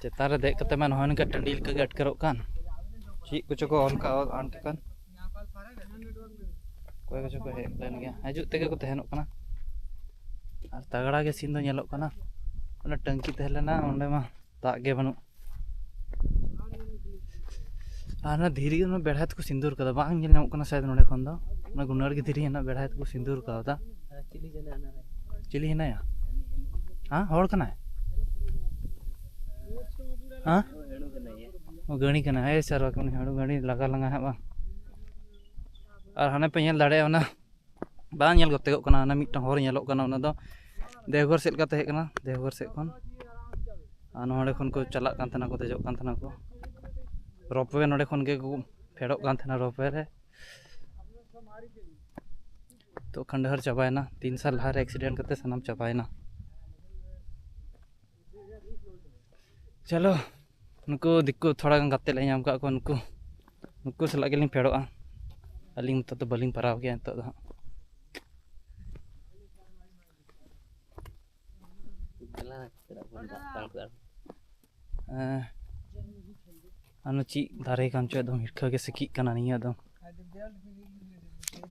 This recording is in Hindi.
चेतान रे देख कते मैं नहन का टंडी लेके अटकरों कान ची कुछ को ऑन का आंट कान कोई कुछ को हेक लेन गया हजु तेगे को तहनों काना और तगड़ा के सीन दो नेलों काना ओना टंकी तहलेना ओंडे मा दाग गे बनु आना धीरी में बेढ़ात को सिंदूर कदा बांग नेल नामों काना शायद नोडे खन दो ओना गुनार के धीरी हेना बेढ़ात को सिंदूर कदा चिली हेना या हां होड़ कना हाँ गणी कना है सर कौन हेड़ू गणी लगा लंगा है बांग और हाने पे नेल दाड़े ओना बांग नेल गते कना ओना मिटटांग हर नेलों कना ओना दो देवघर सेल का तहे कना देवघर से खन आ नोडे खन को चलाक कान थना को देजोक कान थना को रोपवे नोडे खन के को फेड़ोक कान थना रोपवे रे तो खंडहर चाबायना 3 साल लहारे एक्सीडेंट करते सनम चाबायना चलो नुको दिक्कु थोड़ा गन गाते ले नाम का को नुको सला गेलिंग फेड़ोआ अलिंग तो बलिंग पराव गया तो ची दारे कान चो एकदम हिरखा के सिकी कना नहीं एकदम